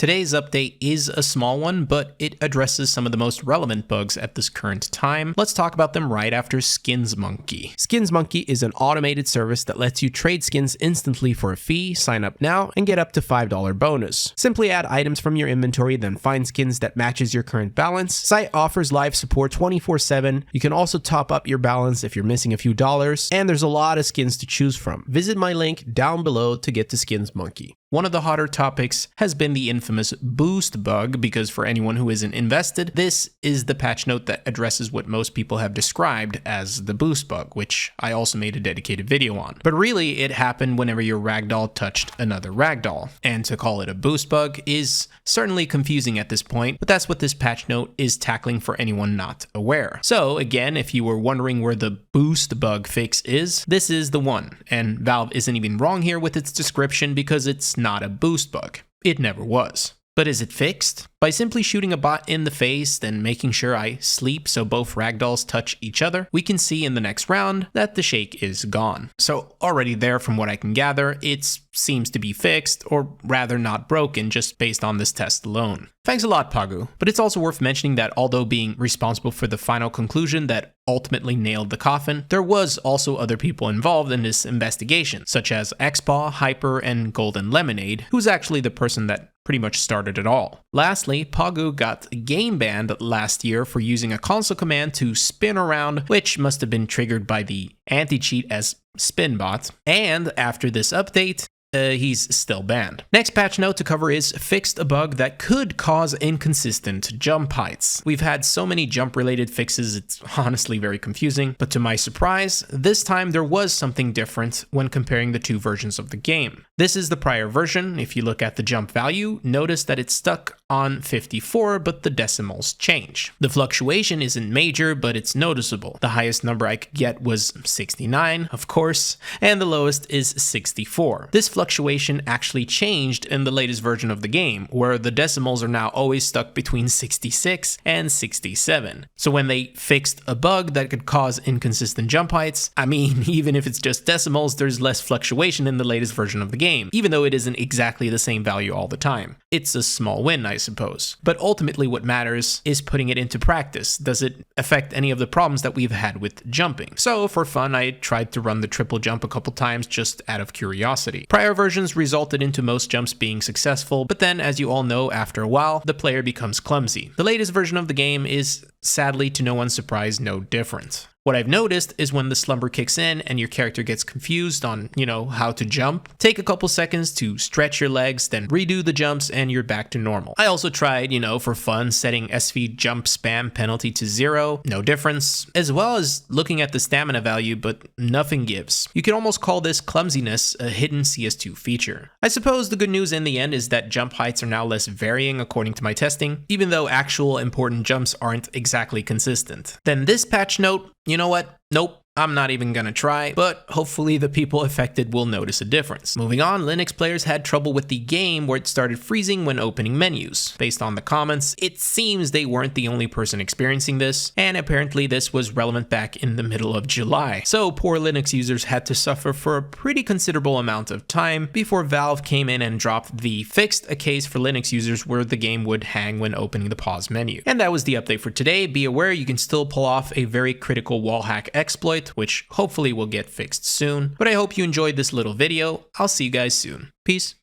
Today's update is a small one, but it addresses some of the most relevant bugs at this current time. Let's talk about them right after SkinsMonkey. SkinsMonkey is an automated service that lets you trade skins instantly for a fee, sign up now, and get up to $5 bonus. Simply add items from your inventory, then find skins that matches your current balance. Site offers live support 24/7. You can also top up your balance if you're missing a few dollars, and there's a lot of skins to choose from. Visit my link down below to get to SkinsMonkey. One of the hotter topics has been the infamous boost bug, because for anyone who isn't invested, this is the patch note that addresses what most people have described as the boost bug, which I also made a dedicated video on. But really, it happened whenever your ragdoll touched another ragdoll, and to call it a boost bug is certainly confusing at this point, but that's what this patch note is tackling for anyone not aware. So again, if you were wondering where the boost bug fix is, this is the one, and Valve isn't even wrong here with its description because it's not a boost bug. It never was. But is it fixed? By simply shooting a bot in the face, then making sure I sleep so both ragdolls touch each other, we can see in the next round that the shake is gone. So already there, from what I can gather, it seems to be fixed, or rather not broken, just based on this test alone. Thanks a lot, Pagu. But it's also worth mentioning that although being responsible for the final conclusion that ultimately nailed the coffin, there was also other people involved in this investigation, such as Xpaw, Hyper, and Golden Lemonade, who's actually the person that pretty much started it all. Lastly, Pagu got game banned last year for using a console command to spin around, which must have been triggered by the anti-cheat as Spinbot. And after this update, he's still banned. Next patch note to cover is fixed a bug that could cause inconsistent jump heights. We've had so many jump related fixes, it's honestly very confusing, but to my surprise, this time there was something different when comparing the two versions of the game. This is the prior version. If you look at the jump value, notice that it's stuck on 54, but the decimals change. The fluctuation isn't major, but it's noticeable. The highest number I could get was 69, of course, and the lowest is 64. This fluctuation actually changed in the latest version of the game, where the decimals are now always stuck between 66 and 67. So when they fixed a bug that could cause inconsistent jump heights, I mean, even if it's just decimals, there's less fluctuation in the latest version of the game, even though it isn't exactly the same value all the time. It's a small win, I suppose. But ultimately what matters is putting it into practice. Does it affect any of the problems that we've had with jumping? So for fun, I tried to run the triple jump a couple times just out of curiosity. Prior versions resulted into most jumps being successful, but then as you all know, after a while, the player becomes clumsy. The latest version of the game is, sadly to no one's surprise, no different. What I've noticed is when the slumber kicks in and your character gets confused on, how to jump, take a couple seconds to stretch your legs, then redo the jumps and you're back to normal. I also tried, for fun, setting SV jump spam penalty to 0, no difference, as well as looking at the stamina value, but nothing gives. You could almost call this clumsiness a hidden CS2 feature. I suppose the good news in the end is that jump heights are now less varying according to my testing, even though actual important jumps aren't exactly consistent. Then this patch note, you know what? Nope. I'm not even gonna try, but hopefully the people affected will notice a difference. Moving on, Linux players had trouble with the game where it started freezing when opening menus. Based on the comments, it seems they weren't the only person experiencing this, and apparently this was relevant back in the middle of July. So poor Linux users had to suffer for a pretty considerable amount of time before Valve came in and dropped the fixed a case for Linux users where the game would hang when opening the pause menu. And that was the update for today. Be aware you can still pull off a very critical wall hack exploit, which hopefully will get fixed soon. But I hope you enjoyed this little video. I'll see you guys soon. Peace.